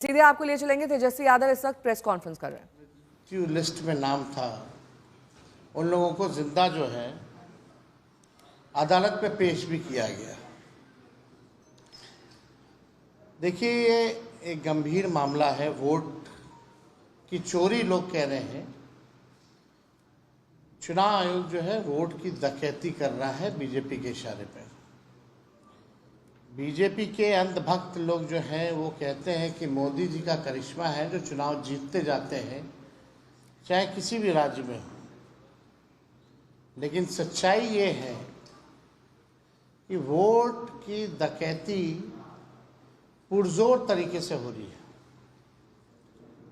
सीधे आपको ले चलेंगे। तेजस्वी यादव इस वक्त प्रेस कॉन्फ्रेंस कर रहे हैं। क्यों लिस्ट में नाम था, उन लोगों को जिंदा जो है अदालत में पेश भी किया गया। देखिए, ये एक गंभीर मामला है। वोट की चोरी लोग कह रहे हैं। चुनाव आयोग जो है वोट की डकैती कर रहा है बीजेपी के इशारे पर। बीजेपी के अंधभक्त लोग जो हैं वो कहते हैं कि मोदी जी का करिश्मा है जो चुनाव जीतते जाते हैं, चाहे किसी भी राज्य में हो। लेकिन सच्चाई ये है कि वोट की डकैती पुरजोर तरीके से हो रही है।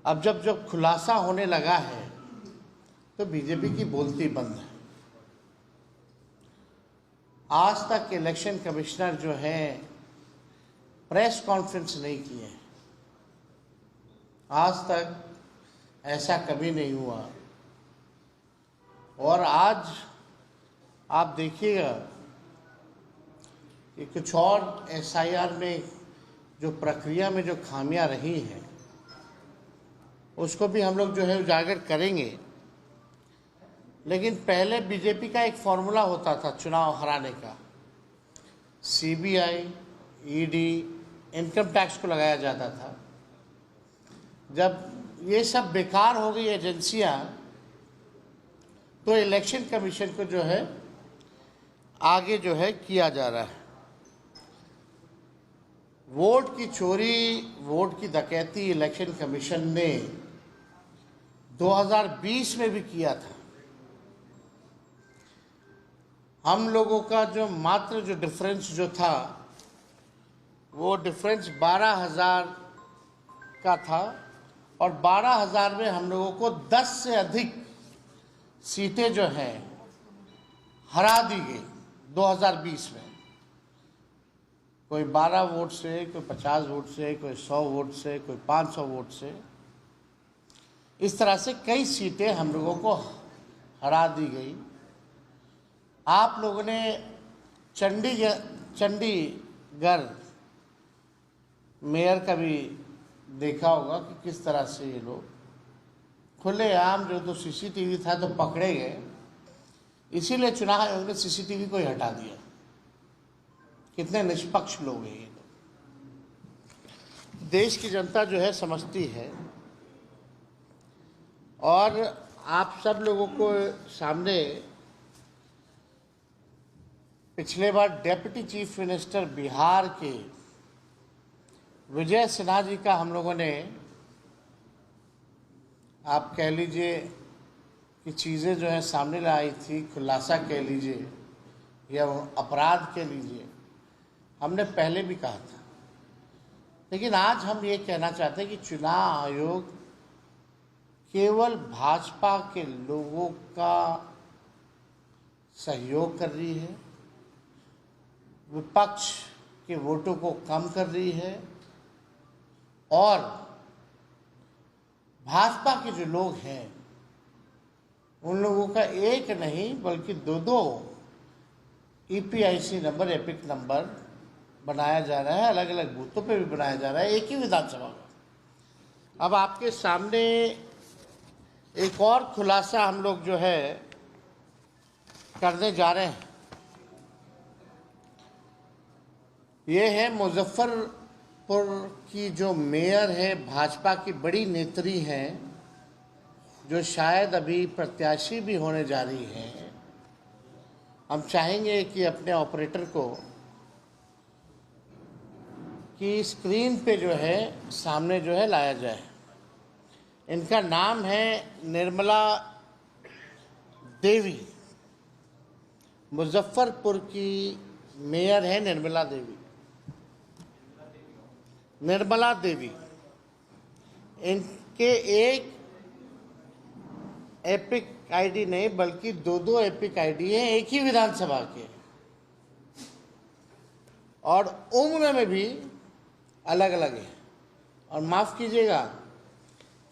अब जब खुलासा होने लगा है तो बीजेपी की बोलती बंद है। आज तक इलेक्शन कमिश्नर जो है प्रेस कॉन्फ्रेंस नहीं किए। आज तक ऐसा कभी नहीं हुआ। और आज आप देखिएगा कि कुछ और एसआईआर में जो प्रक्रिया में जो खामियां रही हैं उसको भी हम लोग जो है उजागर करेंगे। लेकिन पहले बीजेपी का एक फॉर्मूला होता था चुनाव हराने का। सीबीआई, ईडी, इनकम टैक्स को लगाया जाता था। जब ये सब बेकार हो गई एजेंसियां तो इलेक्शन कमीशन को जो है आगे जो है किया जा रहा है। वोट की चोरी, वोट की डकैती इलेक्शन कमीशन ने 2020 में भी किया था। हम लोगों का जो मात्र जो डिफरेंस जो था वो डिफरेंस 12,000 का था और 12,000 में हम लोगों को 10 से अधिक सीटें जो हैं हरा दी गई 2020 में। कोई 12 वोट से, कोई 50 वोट से, कोई 100 वोट से, कोई 500 वोट से। इस तरह से कई सीटें हम लोगों को हरा दी गई। आप लोगों ने चंडीगढ़ मेयर का भी देखा होगा कि किस तरह से ये लोग खुलेआम जो तो सीसीटीवी था तो पकड़े गए। इसीलिए चुनाव आयोग ने सीसीटीवी को ही हटा दिया। कितने निष्पक्ष लोग हैं ये लोग। देश की जनता जो है समझती है। और आप सब लोगों को सामने पिछले बार डेप्यूटी चीफ मिनिस्टर बिहार के विजय सिन्हा जी का हम लोगों ने, आप कह लीजिए कि चीज़ें जो है सामने लाई थी, खुलासा कह लीजिए या अपराध कह लीजिए, हमने पहले भी कहा था। लेकिन आज हम ये कहना चाहते हैं कि चुनाव आयोग केवल भाजपा के लोगों का सहयोग कर रही है, विपक्ष के वोटों को कम कर रही है और भाजपा के जो लोग हैं उन लोगों का एक नहीं बल्कि दो ईपीआईसी नंबर, एपिक नंबर बनाया जा रहा है। अलग अलग बूथों पे भी बनाया जा रहा है, एक ही विधानसभा में। अब आपके सामने एक और खुलासा हम लोग जो है करने जा रहे हैं। ये है मुजफ्फरपुर की जो मेयर है, भाजपा की बड़ी नेत्री हैं, जो शायद अभी प्रत्याशी भी होने जा रही हैं। हम चाहेंगे कि अपने ऑपरेटर को कि स्क्रीन पे जो है सामने जो है लाया जाए। इनका नाम है निर्मला देवी। मुजफ्फरपुर की मेयर है निर्मला देवी। निर्मला देवी, इनके एक एपिक आईडी नहीं बल्कि दो एपिक आईडी हैं, एक ही विधानसभा के। और उम्र में भी अलग अलग है। और माफ कीजिएगा,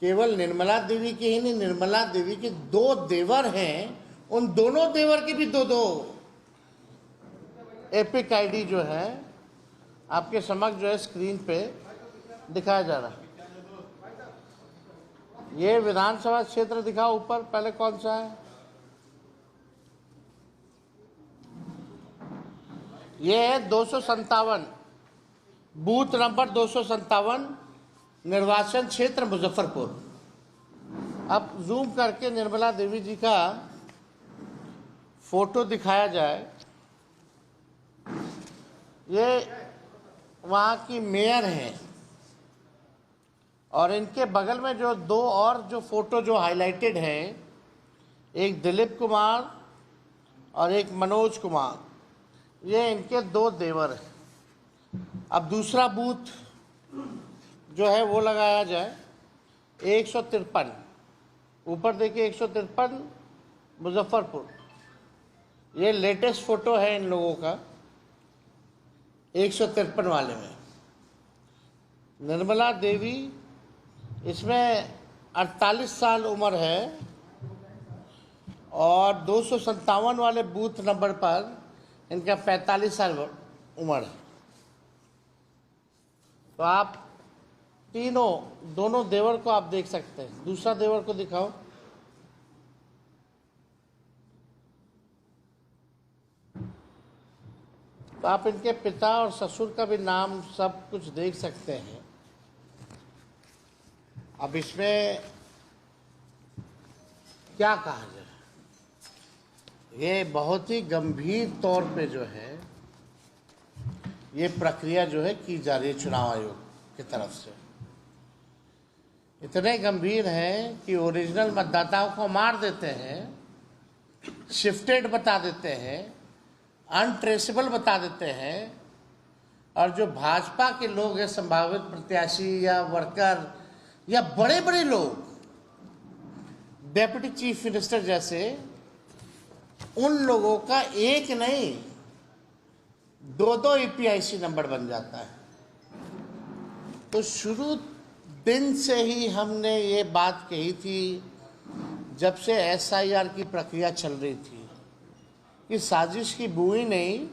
केवल निर्मला देवी के ही नहीं, निर्मला देवी के 2 देवर हैं। उन दोनों देवर के भी दो एपिक आईडी जो है आपके समक्ष जो है स्क्रीन पे दिखाया जा रहा है। ये विधानसभा क्षेत्र दिखाओ ऊपर, पहले कौन सा है? ये है 257, बूथ नंबर 257, निर्वाचन क्षेत्र मुजफ्फरपुर। अब जूम करके निर्मला देवी जी का फोटो दिखाया जाए। ये वहाँ की मेयर हैं और इनके बगल में जो दो और जो फोटो जो हाईलाइटेड हैं, एक दिलीप कुमार और एक मनोज कुमार, ये इनके दो देवर हैं। अब दूसरा बूथ जो है वो लगाया जाए 153, ऊपर देखिए 153 मुजफ्फरपुर। ये लेटेस्ट फोटो है इन लोगों का 153 वाले में। निर्मला देवी, इसमें 48 साल उम्र है और 257 वाले बूथ नंबर पर इनका 45 साल उम्र है। तो आप दोनों देवर को आप देख सकते हैं। दूसरा देवर को दिखाओ। तो आप इनके पिता और ससुर का भी नाम सब कुछ देख सकते हैं। अब इसमें क्या कहा जाए, ये बहुत ही गंभीर तौर पे जो है ये प्रक्रिया जो है की जा रही है चुनाव आयोग की तरफ से। इतने गंभीर हैं कि ओरिजिनल मतदाताओं को मार देते हैं, शिफ्टेड बता देते हैं, अनट्रेसेबल बता देते हैं, और जो भाजपा के लोग हैं, संभावित प्रत्याशी या वर्कर या बड़े बड़े लोग, डेप्यूटी चीफ मिनिस्टर जैसे, उन लोगों का एक नहीं 2-2 ईपीआईसी नंबर बन जाता है। तो शुरू दिन से ही हमने ये बात कही थी, जब से एसआईआर की प्रक्रिया चल रही थी, कि साजिश की बुई नहीं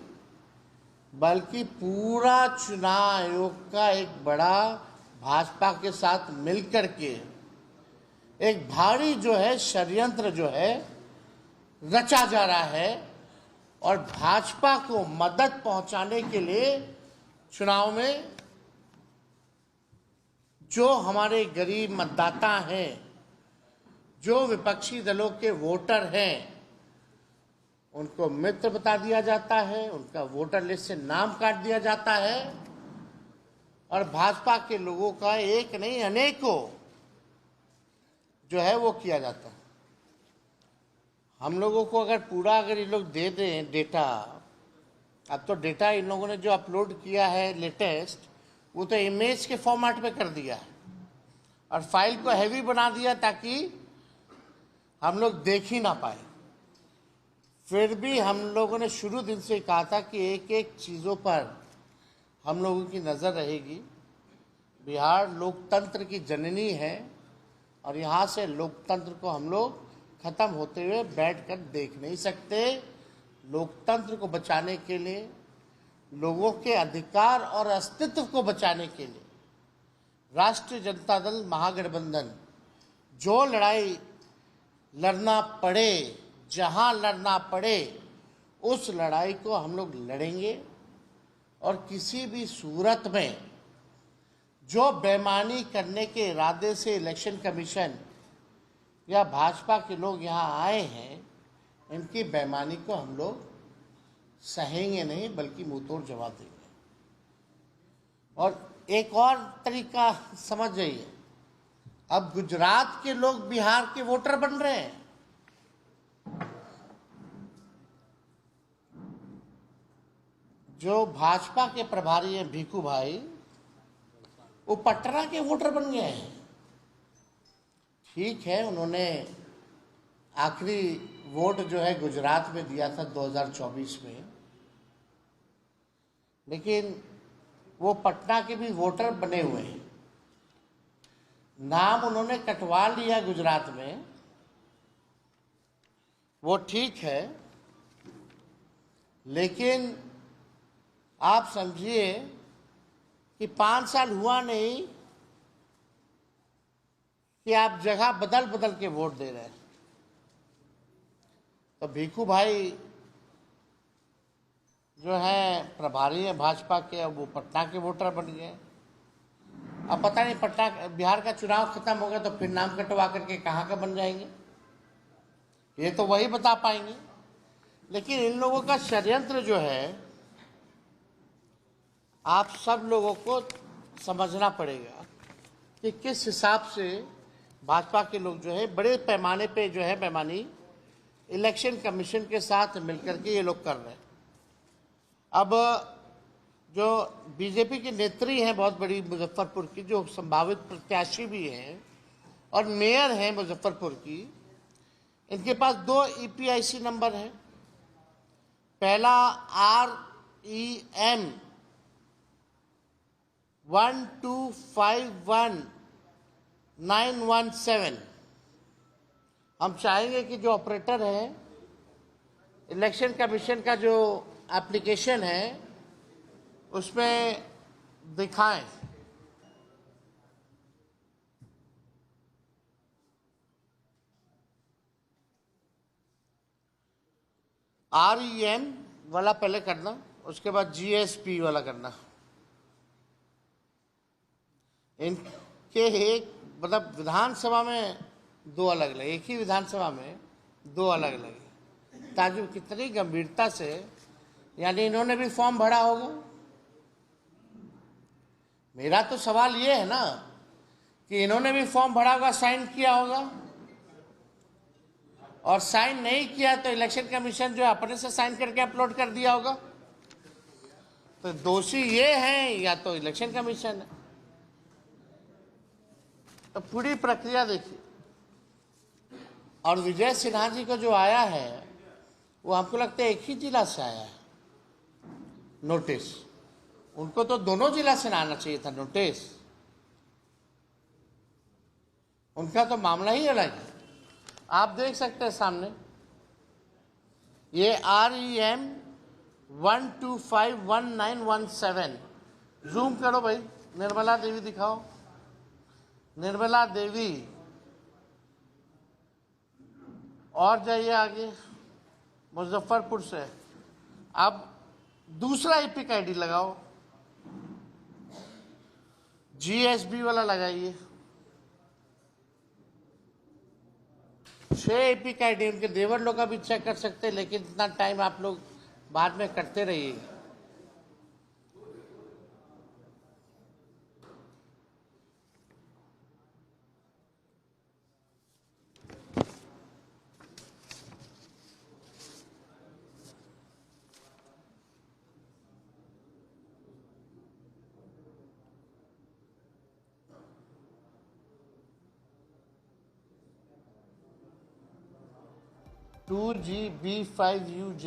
बल्कि पूरा चुनाव आयोग का एक बड़ा भाजपा के साथ मिलकर के एक भारी जो है षड्यंत्र जो है रचा जा रहा है, और भाजपा को मदद पहुंचाने के लिए चुनाव में जो हमारे गरीब मतदाता हैं, जो विपक्षी दलों के वोटर हैं, उनको मित्र बता दिया जाता है, उनका वोटर लिस्ट से नाम काट दिया जाता है, और भाजपा के लोगों का एक नहीं अनेकों जो है वो किया जाता है। हम लोगों को अगर ये लोग दे दें डेटा, अब तो डेटा इन लोगों ने जो अपलोड किया है लेटेस्ट, वो तो इमेज के फॉर्मेट में कर दिया है और फाइल को हैवी बना दिया ताकि हम लोग देख ही ना पाए। फिर भी हम लोगों ने शुरू दिन से कहा था कि एक एक चीज़ों पर हम लोगों की नज़र रहेगी। बिहार लोकतंत्र की जननी है और यहाँ से लोकतंत्र को हम लोग ख़त्म होते हुए बैठकर देख नहीं सकते। लोकतंत्र को बचाने के लिए, लोगों के अधिकार और अस्तित्व को बचाने के लिए राष्ट्रीय जनता दल महागठबंधन जो लड़ाई लड़ना पड़े, जहां लड़ना पड़े, उस लड़ाई को हम लोग लड़ेंगे। और किसी भी सूरत में जो बेईमानी करने के इरादे से इलेक्शन कमीशन या भाजपा के लोग यहाँ आए हैं, इनकी बेईमानी को हम लोग सहेंगे नहीं बल्कि मुंहतोड़ जवाब देंगे। और एक और तरीका समझ जाइए, अब गुजरात के लोग बिहार के वोटर बन रहे हैं। जो भाजपा के प्रभारी हैं भीखू भाई, वो पटना के वोटर बन गए हैं। ठीक है, उन्होंने आखिरी वोट जो है गुजरात में दिया था 2024 में, लेकिन वो पटना के भी वोटर बने हुए हैं। नाम उन्होंने कटवा लिया गुजरात में, वो ठीक है, लेकिन आप समझिए कि 5 साल हुआ नहीं, कि आप जगह बदल बदल के वोट दे रहे हैं। तो भीखू भाई जो है प्रभारी हैं भाजपा के, अब वो पटना के वोटर बन गए। अब पता नहीं पटना बिहार का चुनाव खत्म हो गया तो फिर नाम कटवा करके कहाँ का बन जाएंगे, ये तो वही बता पाएंगे। लेकिन इन लोगों का षड्यंत्र जो है आप सब लोगों को समझना पड़ेगा कि किस हिसाब से भाजपा के लोग जो है बड़े पैमाने पे जो है बेईमानी इलेक्शन कमीशन के साथ मिलकर के ये लोग कर रहे हैं। अब जो बीजेपी की नेत्री हैं बहुत बड़ी मुजफ्फरपुर की, जो संभावित प्रत्याशी भी हैं और मेयर हैं मुजफ्फरपुर की, इनके पास 2 EPIC नंबर हैं। पहला REM 1251917। हम चाहेंगे कि जो ऑपरेटर है इलेक्शन कमीशन का जो एप्लीकेशन है उसमें दिखाएं। REM वाला पहले करना, उसके बाद GSP वाला करना। इनके एक मतलब विधानसभा में 2 अलग अलग, एक ही विधानसभा में 2 अलग अलग, ताकि कितनी गंभीरता से, यानी इन्होंने भी फॉर्म भरा होगा। मेरा तो सवाल ये है ना कि इन्होंने भी फॉर्म भरा होगा, साइन किया होगा, और साइन नहीं किया तो इलेक्शन कमीशन जो अपने से साइन करके अपलोड कर दिया होगा। तो दोषी ये हैं या तो इलेक्शन कमीशन है। तो पूरी प्रक्रिया देखिए। और विजय सिन्हा जी को जो आया है वो हमको लगता है एक ही जिला से आया है नोटिस। उनको तो दोनों जिला से आना चाहिए था नोटिस। उनका तो मामला ही अलग है। आप देख सकते हैं सामने ये REM 1251917। जूम करो भाई, निर्मला देवी दिखाओ, निर्मला देवी, और जाइए आगे, मुजफ्फरपुर से। अब दूसरा EPIC ID लगाओ, GSB वाला लगाइए। 6 EPIC ID उनके देवर लोग का भी चेक कर सकते हैं, लेकिन इतना टाइम आप लोग बाद में करते रहिएगा। To GB5UJ